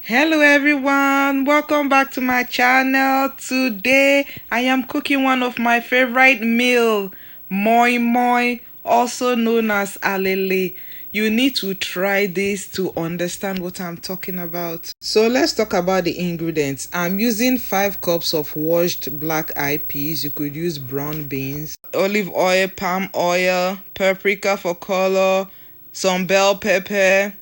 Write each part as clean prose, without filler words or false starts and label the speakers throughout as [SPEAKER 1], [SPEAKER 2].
[SPEAKER 1] Hello everyone, welcome back to my channel. Today I am cooking one of my favorite meal, Moi Moi, also known as Alele. You need to try this to understand what I'm talking about. So let's talk about the ingredients. I'm using 5 cups of washed black eyed peas. You could use brown beans, olive oil, palm oil, paprika for color, some bell pepper,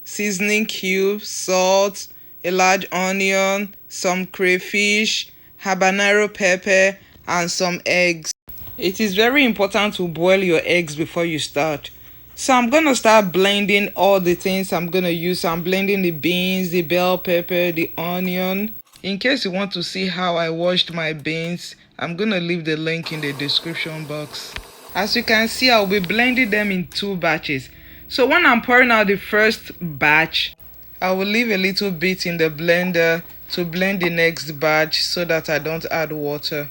[SPEAKER 1] seasoning cubes, salt, a large onion, some crayfish, habanero pepper, and some eggs. It is very important to boil your eggs before you start. So I'm going to start blending all the things I'm going to use. I'm blending the beans, the bell pepper, the onion. In case you want to see how I washed my beans, I'm going to leave the link in the description box. As you can see, I'll be blending them in 2 batches. So when I'm pouring out the first batch, I will leave a little bit in the blender to blend the next batch so that I don't add water.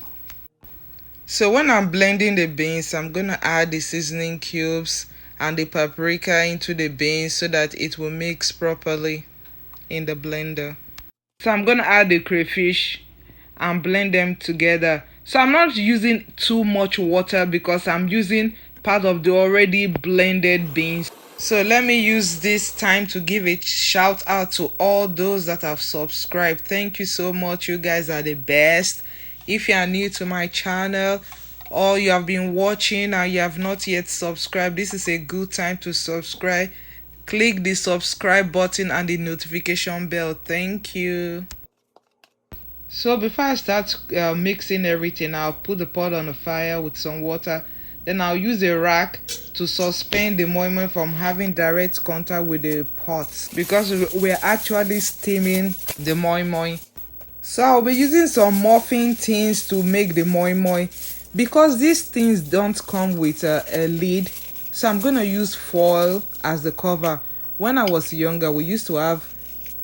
[SPEAKER 1] So when I'm blending the beans, I'm going to add the seasoning cubes and the paprika into the beans so that it will mix properly in the blender. So I'm going to add the crayfish and blend them together. So I'm not using too much water because I'm using part of the already blended beans. So let me use this time to give a shout out to all those that have subscribed. Thank you so much. You guys are the best. If you are new to my channel or you have been watching and you have not yet subscribed, this is a good time to subscribe. Click the subscribe button and the notification bell. Thank you. So before I start mixing everything, I'll put the pot on the fire with some water. Then I'll use a rack to suspend the moi moi from having direct contact with the pot because we're actually steaming the moi moi. So I'll be using some muffin tins to make the moi moi because these things don't come with a lid. So I'm gonna use foil as the cover. When I was younger, we used to have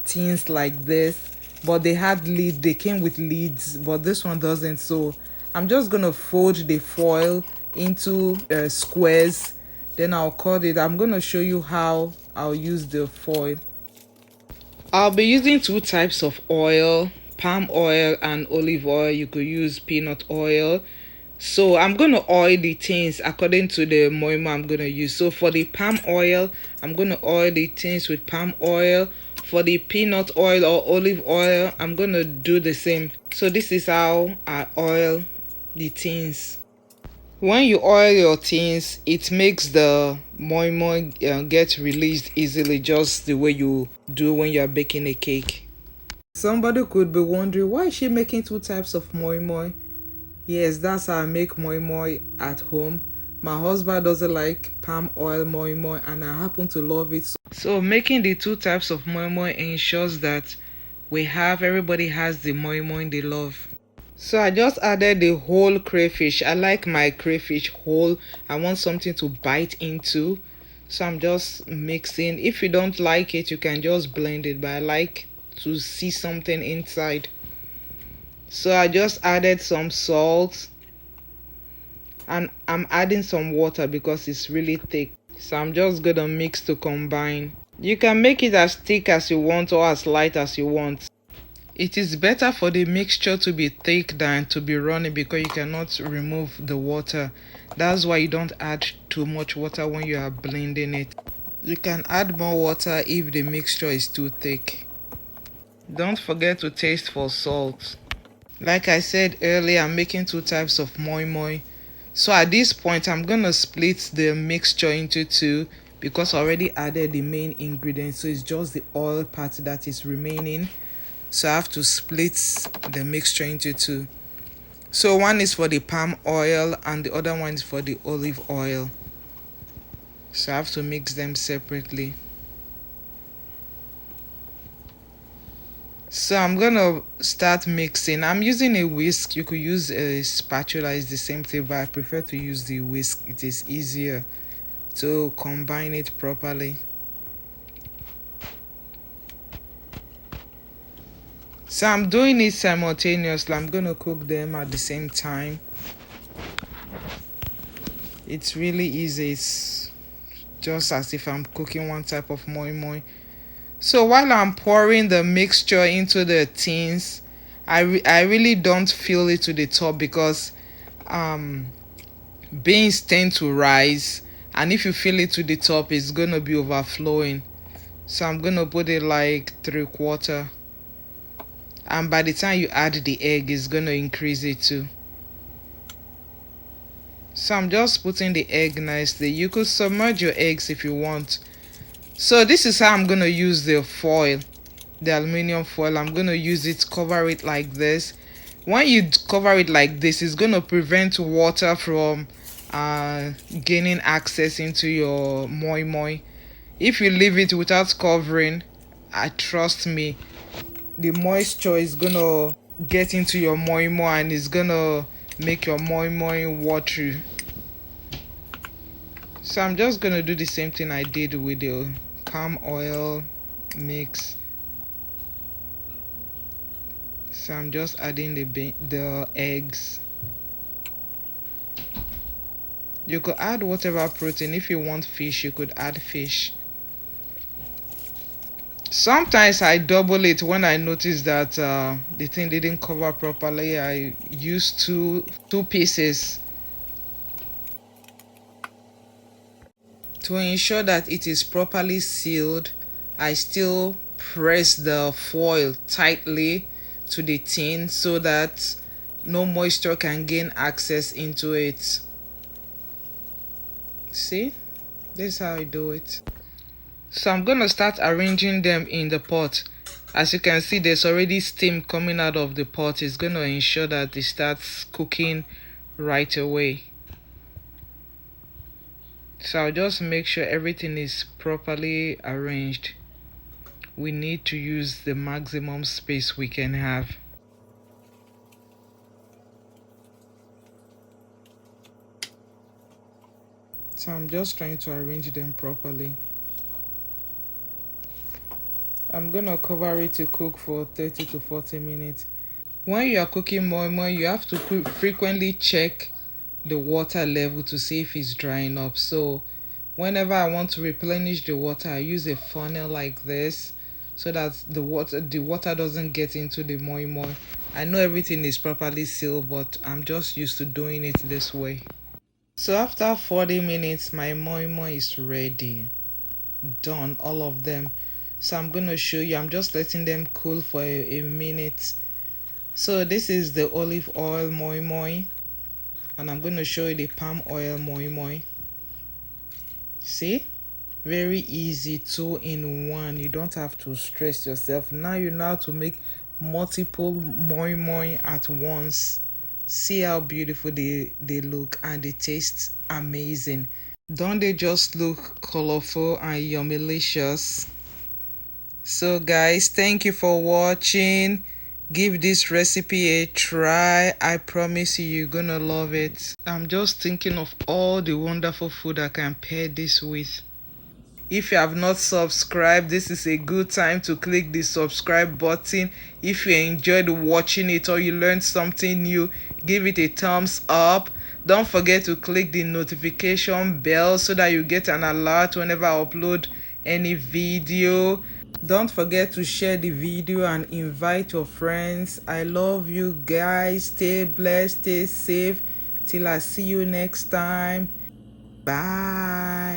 [SPEAKER 1] tins like this, but they had lid. They came with lids, but this one doesn't. So I'm just gonna fold the foil into squares, then I'll cut it. I'm gonna show you how I'll use the foil. I'll be using 2 types of oil, palm oil and olive oil. You could use peanut oil. So I'm gonna oil the tins according to the moi moi I'm gonna use. So for the palm oil, I'm gonna oil the tins with palm oil. For the peanut oil or olive oil, I'm gonna do the same. So this is how I oil the tins. When you oil your tins, it makes the moi moi get released easily, just the way you do when you are baking a cake. Somebody could be wondering, why is she making 2 types of moi moi? Yes, that's how I make moi moi at home. My husband doesn't like palm oil moi moi and I happen to love it. So making the 2 types of moi moi ensures that everybody has the moi moi they love. So I just added the whole crayfish. I like my crayfish whole. I want something to bite into. So I'm just mixing. If you don't like it, you can just blend it. But I like to see something inside. So I just added some salt. And I'm adding some water because it's really thick. So I'm just going to mix to combine. You can make it as thick as you want or as light as you want. It is better for the mixture to be thick than to be runny because you cannot remove the water. That's why you don't add too much water when you are blending it. You can add more water if the mixture is too thick. Don't forget to taste for salt. Like I said earlier, I'm making 2 types of moi moi. So at this point, I'm going to split the mixture into 2 because I already added the main ingredients. So it's just the oil part that is remaining. So I have to split the mixture into 2. So one is for the palm oil and the other one is for the olive oil. So I have to mix them separately. So I'm gonna start mixing. I'm using a whisk. You could use a spatula, it's the same thing, but I prefer to use the whisk. It is easier to combine it properly. So I'm doing it simultaneously. I'm gonna cook them at the same time. It's really easy. It's just as if I'm cooking one type of moi moi. So while I'm pouring the mixture into the tins, I really don't fill it to the top because um beans tend to rise, and if you fill it to the top it's gonna be overflowing. So I'm gonna put it like 3/4, and by the time you add the egg it's gonna increase it too. So I'm just putting the egg nicely. You could submerge your eggs if you want. So this is how I'm gonna use the foil, the aluminium foil. I'm gonna use it, cover it like this. When you cover it like this, it's gonna prevent water from gaining access into your moi moi. If you leave it without covering, I trust me, the moisture is gonna get into your moi moi and it's gonna make your moi moi watery. So I'm just gonna do the same thing I did with the palm oil mix. So I'm just adding the eggs. You could add whatever protein. If you want fish, you could add fish. Sometimes I double it when I notice that the thing didn't cover properly. I use two pieces to ensure that it is properly sealed. I still press the foil tightly to the tin so that no moisture can gain access into it. See, this is how I do it. So I'm gonna start arranging them in the pot. As you can see, there's already steam coming out of the pot. It's gonna ensure that it starts cooking right away. So I'll just make sure everything is properly arranged. We need to use the maximum space we can have. So I'm just trying to arrange them properly. I'm gonna cover it to cook for 30 to 40 minutes. When you are cooking moi moi, you have to frequently check the water level to see if it's drying up. So whenever I want to replenish the water, I use a funnel like this so that the water doesn't get into the moi moi. I know everything is properly sealed, but I'm just used to doing it this way. So after 40 minutes, my moi moi is ready. Done, all of them. So I'm gonna show you. I'm just letting them cool for a minute. So this is the olive oil moi moi, and I'm gonna show you the palm oil moi moi. See, very easy, 2 in 1. You don't have to stress yourself. Now you know how to make multiple moi moi at once. See how beautiful they look, and they taste amazing. Don't they just look colorful and yummy-licious? So guys, thank you for watching. Give this recipe a try. I promise you're gonna love it. I'm just thinking of all the wonderful food I can pair this with. If you have not subscribed, this is a good time to click the subscribe button. If you enjoyed watching it or you learned something new, give it a thumbs up. Don't forget to click the notification bell so that you get an alert whenever I upload any video. Don't forget to share the video and invite your friends. I love you guys. Stay blessed, stay safe. Till I see you next time. Bye.